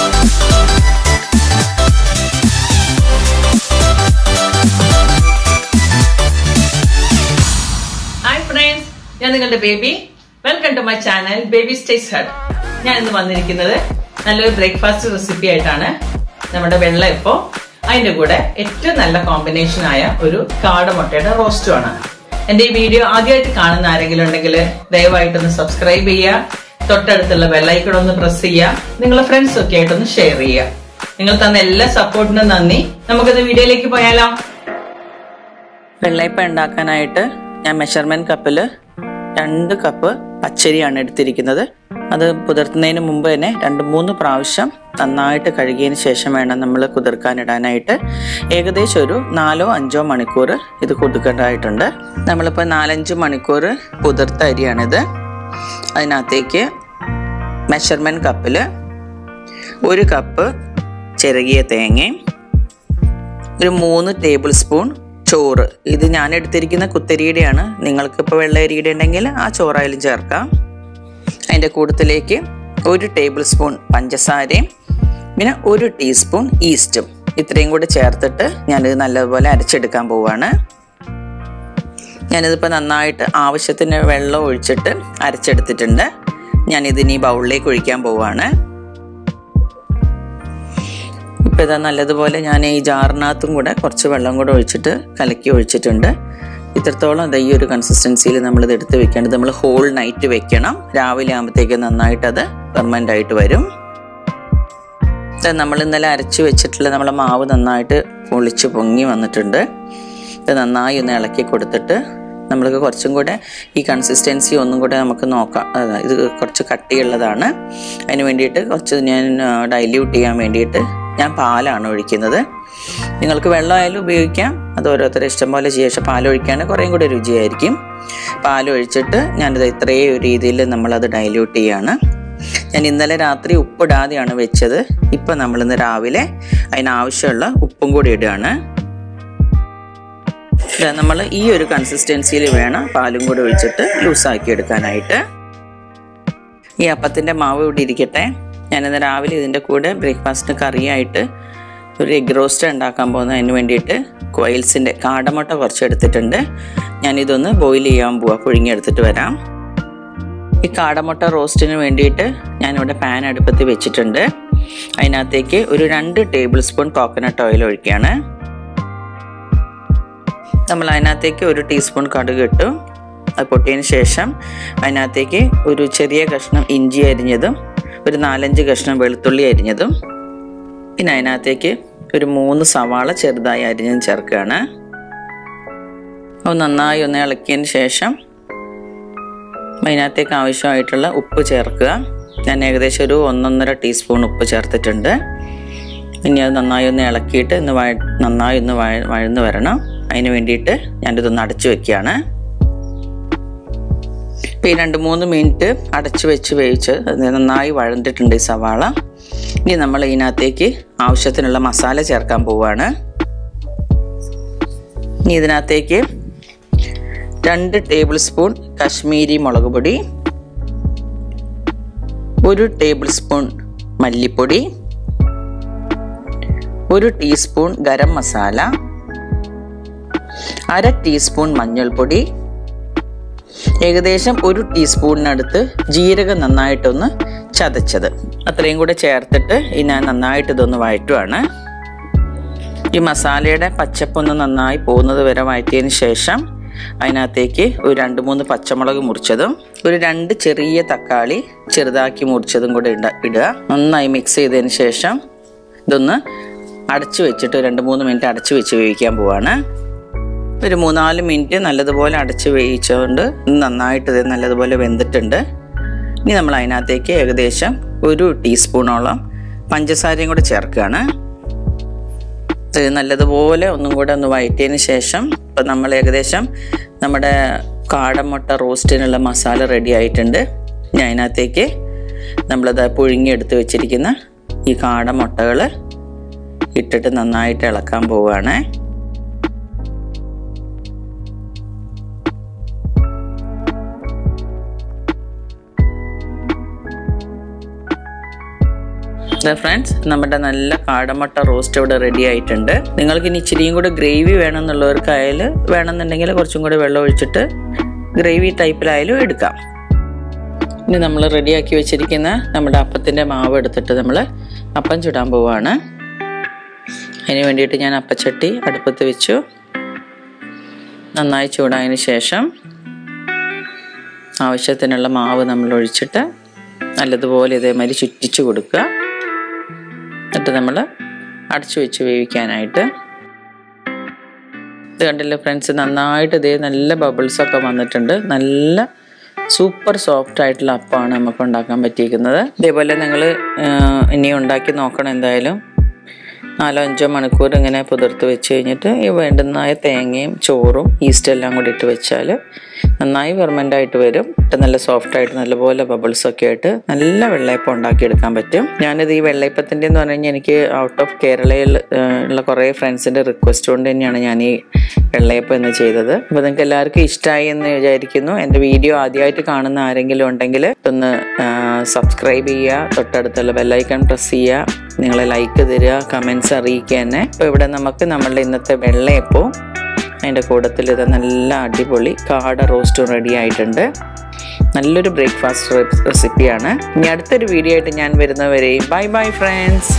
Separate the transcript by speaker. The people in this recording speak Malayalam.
Speaker 1: Hi friends, I am baby. Welcome to my channel, Baby Stays Hut. I am a breakfast recipe. I am a combination of Kadamutta roast. And this video, subscribe the bell icon press your friends share you support video. I measurement cup 2 cup പച്ചരിയാണ് എടുത്തിരിക്കുന്നത് അത് കുതിർത്തുന്നതിന് മുമ്പ് തന്നെ 2-3 പ്രാവശ്യം നന്നായിട്ട് കഴുകിയതിന് ശേഷം വേണം നമ്മൾ കുതിർക്കാൻ ഇടാനായിട്ട് ഏകദേശം ഒരു 4-5 മണിക്കൂർ ഇത് കുതിർക്കേണ്ടതായിട്ടുണ്ട് നമ്മൾ ഇപ്പോൾ 4-5 മണിക്കൂർ കുതിർത്ത അരിയാണ് ഇത് അതിനകത്തേക്ക് മെഷർമെന്റ് കപ്പിൽ 1 കപ്പ് ചിരകിയ തേങ്ങയും ഒരു 3 ടേബിൾ സ്പൂൺ ചോറ് ഇത് ഞാൻ എടുത്തിരിക്കുന്ന കുത്തരിയുടെയാണ് നിങ്ങൾക്ക് ഇപ്പോൾ വെള്ളരിയുടെ ഉണ്ടെങ്കിൽ ആ ചോറായാലും ചേർക്കാം അതിന്റെ കൂട്ടത്തിലേക്ക് 1 ടേബിൾ സ്പൂൺ പഞ്ചസാരയും പിന്നെ 1 ടീസ്പൂൺ ഈസ്റ്റും ഇത്രയും കൂടി ചേർത്തിട്ട് ഞാൻ ഇത് നല്ലപോലെ അരച്ചെടുക്കാൻ പോവാണ് ഞാൻ ഇതിപ്പോൾ നന്നായിട്ട് ആവശ്യത്തിന് വെള്ളം ഒഴിച്ചിട്ട് അരച്ചെടുത്തിട്ടുണ്ട് ഞാൻ ഇതിനി ബൗളിലേക്ക് ഒഴിക്കാൻ പോവാണ് ഇപ്പോ നല്ലതുപോലെ ഞാൻ ഈ ജാറിനകത്തും കൂടെ കുറച്ച് വെള്ളം കൂടെ ഒഴിച്ചിട്ട് കലക്കി ഒഴിച്ചിട്ടുണ്ട് ഇത്രത്തോളം ഈ ഒരു കൺസിസ്റ്റൻസിയിൽ നമ്മൾ ഇത് എടുത്ത് വെക്കേണ്ടത് നമ്മൾ ഹോൾ നൈറ്റ് വെക്കണം രാവിലെ ആകുമ്പോഴത്തേക്ക് നന്നായിട്ട് അത് പെർമനന്റ് ആയിട്ട് വരും നമ്മൾ ഇന്നലെ അരച്ചു വെച്ചിട്ടുള്ള നമ്മളെ മാവ് നന്നായിട്ട് പൊളിച്ച് പൊങ്ങി വന്നിട്ടുണ്ട് ഇത് നന്നായി ഒന്ന് ഇളക്കി കൊടുത്തിട്ട് നമ്മൾക്ക് കുറച്ചും കൂടെ ഈ കൺസിസ്റ്റൻസി ഒന്നും കൂടെ നമുക്ക് നോക്കാം ഇത് കുറച്ച് കട്ടിയുള്ളതാണ് അതിന് വേണ്ടിയിട്ട് കുറച്ച് ഞാൻ ഡൈല്യൂട്ട് ചെയ്യാൻ വേണ്ടിയിട്ട് ഞാൻ പാലാണ് ഒഴിക്കുന്നത് നിങ്ങൾക്ക് വെള്ളമായാലും ഉപയോഗിക്കാം അത് ഓരോരുത്തരുടെ ഇഷ്ടം പോലെ ചെയ്യാം പാൽ ഒഴിക്കുകയാണെങ്കിൽ കുറേയും കൂടെ രുചിയായിരിക്കും പാൽ ഒഴിച്ചിട്ട് ഞാനിത് ഇത്രയും ഒരു രീതിയിൽ നമ്മളത് ഡൈല്യൂട്ട് ചെയ്യാണ് ഞാൻ ഇന്നലെ രാത്രി ഉപ്പിടാതെയാണ് വെച്ചത് ഇപ്പം നമ്മളിന്ന് രാവിലെ അതിനാവശ്യമുള്ള ഉപ്പും കൂടി ഇടുകയാണ് നമ്മൾ ഈ ഒരു കൺസിസ്റ്റൻസിയിൽ വേണം പാലും കൂടി ഒഴിച്ചിട്ട് ലൂസാക്കി എടുക്കാനായിട്ട് ഈ അപ്പത്തിൻ്റെ മാവ് ഇവിടെ ഇരിക്കട്ടെ ഞാനിന്ന് രാവിലെ ഇതിൻ്റെ കൂടെ ബ്രേക്ക്ഫാസ്റ്റിന് കറിയായിട്ട് ഒരു എഗ് റോസ്റ്റ് ഉണ്ടാക്കാൻ പോകുന്നത് അതിന് വേണ്ടിയിട്ട് കോയിൽസിൻ്റെ കാടമുട്ട കുറച്ച് എടുത്തിട്ടുണ്ട് ഞാനിതൊന്ന് ബോയിൽ ചെയ്യാൻ പോവാം പുഴുങ്ങിയെടുത്തിട്ട് വരാം ഈ കാടമുട്ട റോസ്റ്റിന് വേണ്ടിയിട്ട് ഞാനിവിടെ പാൻ അടുപ്പത്ത് വെച്ചിട്ടുണ്ട് അതിനകത്തേക്ക് ഒരു 2 ടേബിൾ സ്പൂൺ കോക്കനട്ട് ഓയിൽ ഒഴിക്കുകയാണ് നമ്മൾ അതിനകത്തേക്ക് 1 ടീസ്പൂൺ കടുക് ഇട്ടു അത് പൊട്ടിയതിന് ശേഷം അതിനകത്തേക്ക് ഒരു ചെറിയ കഷ്ണം ഇഞ്ചി അരിഞ്ഞതും ഒരു 4-5 കഷ്ണം വെളുത്തുള്ളി അരിഞ്ഞതും പിന്നെ അതിനകത്തേക്ക് ഒരു 3 സവാള ചെറുതായി അരിഞ്ഞതും ചേർക്കുകയാണ് അത് നന്നായി ഒന്ന് ഇളക്കിയതിന് ശേഷം അതിനകത്തേക്ക് ആവശ്യമായിട്ടുള്ള ഉപ്പ് ചേർക്കുക ഞാൻ ഏകദേശം ഒരു 1-1.5 ടീസ്പൂൺ ഉപ്പ് ചേർത്തിട്ടുണ്ട് ഇനി അത് നന്നായി ഒന്ന് ഇളക്കിയിട്ട് നന്നായി ഒന്ന് വഴന്ന് വരണം അതിന് വേണ്ടിയിട്ട് ഞാനിതൊന്ന് അടച്ചു വെക്കുകയാണ് ഇപ്പോൾ ഈ 2-3 മിനിറ്റ് അടച്ചു വെച്ച് വേവിച്ച് അത് നന്നായി വഴണ്ടിട്ടുണ്ട് ഈ സവാള ഇനി നമ്മൾ ഇതിനകത്തേക്ക് ആവശ്യത്തിനുള്ള മസാല ചേർക്കാൻ പോവുകയാണ് ഇനി ഇതിനകത്തേക്ക് 2 ടേബിൾ സ്പൂൺ കശ്മീരി മുളക് പൊടി 1 ടേബിൾ സ്പൂൺ മല്ലിപ്പൊടി 1 ടീസ്പൂൺ ഗരം മസാല 1/2 ടീസ്പൂൺ മഞ്ഞൾപ്പൊടി ഏകദേശം 1 ടീസ്പൂണിനടുത്ത് ജീരകം നന്നായിട്ടൊന്ന് ചതച്ചത് അത്രയും കൂടെ ചേർത്തിട്ട് ഞാൻ നന്നായിട്ട് ഇതൊന്ന് വഴറ്റുവാണ് ഈ മസാലയുടെ പച്ചപ്പൊന്ന് നന്നായി പോകുന്നത് വരെ വഴറ്റിയതിന് ശേഷം അതിനകത്തേക്ക് ഒരു 2-3 പച്ചമുളക് മുറിച്ചതും ഒരു 2 ചെറിയ തക്കാളി ചെറുതാക്കി മുറിച്ചതും കൂടെ ഇടുക നന്നായി മിക്സ് ചെയ്തതിന് ശേഷം ഇതൊന്ന് അടച്ചു വെച്ചിട്ട് 2-3 മിനിറ്റ് അടച്ചു വെച്ച് വേവിക്കാൻ പോവാണ് ഒരു 3-4 മിനിറ്റ് നല്ലതുപോലെ അടച്ച് വേവിച്ചുകൊണ്ട് നന്നായിട്ട് ഇത് നല്ലതുപോലെ വെന്തിട്ടുണ്ട് ഇനി നമ്മൾ അതിനകത്തേക്ക് ഏകദേശം 1 ടീസ്പൂണോളം പഞ്ചസാരയും കൂടെ ചേർക്കുകയാണ് ഇത് നല്ലതുപോലെ ഒന്നും കൂടെ ഒന്ന് വഴറ്റിയതിന് ശേഷം ഇപ്പം നമ്മൾ ഏകദേശം നമ്മുടെ കാടമുട്ട റോസ്റ്റിനുള്ള മസാല റെഡി ആയിട്ടുണ്ട് ഇനി അതിനകത്തേക്ക് നമ്മളത് പുഴുങ്ങിയെടുത്ത് വെച്ചിരിക്കുന്ന ഈ കാടമുട്ടകൾ ഇട്ടിട്ട് നന്നായിട്ട് ഇളക്കാൻ പോവുകയാണ് ഫ്രണ്ട്സ്, നമ്മുടെ നല്ല കാടമുട്ട റോസ്റ്റ് ഇവിടെ റെഡി ആയിട്ടുണ്ട്. നിങ്ങൾക്ക് ഇനി ഇച്ചിരിയും കൂടെ ഗ്രേവി വേണമെന്നുള്ളവർക്കായാലും വേണമെന്നുണ്ടെങ്കിൽ കുറച്ചും കൂടെ വെള്ളം ഒഴിച്ചിട്ട് ഗ്രേവി ടൈപ്പിലായാലും എടുക്കാം. ഇനി നമ്മൾ റെഡിയാക്കി വെച്ചിരിക്കുന്ന നമ്മുടെ അപ്പത്തിൻ്റെ മാവ് എടുത്തിട്ട് നമ്മൾ അപ്പം ചുടാൻ പോവുകയാണ്. അതിന് വേണ്ടിയിട്ട് ഞാൻ അപ്പച്ചട്ടി അടുപ്പത്ത് വെച്ചു. നന്നായി ചൂടായതിന് ശേഷം ആവശ്യത്തിനുള്ള മാവ് നമ്മൾ ഒഴിച്ചിട്ട് നല്ലതുപോലെ ഇതേമാതിരി ചുറ്റിച്ച് കൊടുക്കുക. എന്നിട്ട് നമ്മൾ അടച്ചു വെച്ച് വേവിക്കാനായിട്ട്. ഇത് കണ്ടില്ലേ ഫ്രണ്ട്സ്, നന്നായിട്ട് ഇതേ നല്ല ബബിൾസൊക്കെ വന്നിട്ടുണ്ട്. നല്ല സൂപ്പർ സോഫ്റ്റ് ആയിട്ടുള്ള അപ്പമാണ് നമുക്ക് ഉണ്ടാക്കാൻ പറ്റിയിരിക്കുന്നത്. ഇതേപോലെ നിങ്ങൾ ഇനി ഉണ്ടാക്കി നോക്കണം. എന്തായാലും 4-5 മണിക്കൂർ ഇങ്ങനെ പുതിർത്ത് വെച്ച് കഴിഞ്ഞിട്ട് ഈ വേണ്ടുന്നതായ തേങ്ങയും ചോറും ഈസ്റ്റും എല്ലാം കൂടി ഇട്ട് വെച്ചാൽ നന്നായി ഫെർമെൻ്റായിട്ട് വരും. നല്ല സോഫ്റ്റായിട്ട് നല്ലപോലെ ബബിൾസൊക്കെ ആയിട്ട് നല്ല വെള്ളയപ്പം ഉണ്ടാക്കിയെടുക്കാൻ പറ്റും. ഞാനിത് ഈ വെള്ളയപ്പത്തിൻ്റെ എന്ന് പറഞ്ഞു കഴിഞ്ഞാൽ എനിക്ക് ഔട്ട് ഓഫ് കേരളയിൽ ഉള്ള കുറേ ഫ്രണ്ട്സിൻ്റെ റിക്വസ്റ്റ് കൊണ്ട് തന്നെയാണ് ഞാൻ ഈ വെള്ളയപ്പം എന്ന് ചെയ്തത്. അപ്പോൾ നിങ്ങൾക്ക് എല്ലാവർക്കും ഇഷ്ടമായി എന്ന് വിചാരിക്കുന്നു. എൻ്റെ വീഡിയോ ആദ്യമായിട്ട് കാണുന്ന ആരെങ്കിലും ഉണ്ടെങ്കിൽ ഒന്ന് സബ്സ്ക്രൈബ് ചെയ്യുക, തൊട്ടടുത്തുള്ള ബെല്ലൈക്കൺ പ്രസ് ചെയ്യുക, നിങ്ങളെ ലൈക്ക് തരിക, കമൻറ്റ്സ് അറിയിക്കുക തന്നെ. അപ്പോൾ ഇവിടെ നമുക്ക് നമ്മളുടെ ഇന്നത്തെ വെള്ളയപ്പവും അതിൻ്റെ കൂട്ടത്തിൽ ഇത് നല്ല അടിപൊളി കാട റോസ്റ്റും റെഡി ആയിട്ടുണ്ട്. നല്ലൊരു ബ്രേക്ക്ഫാസ്റ്റ് റെസിപ്പിയാണ്. ഇനി അടുത്തൊരു വീഡിയോ ആയിട്ട് ഞാൻ വരുന്നവരെയും ബൈ ബൈ ഫ്രണ്ട്സ്.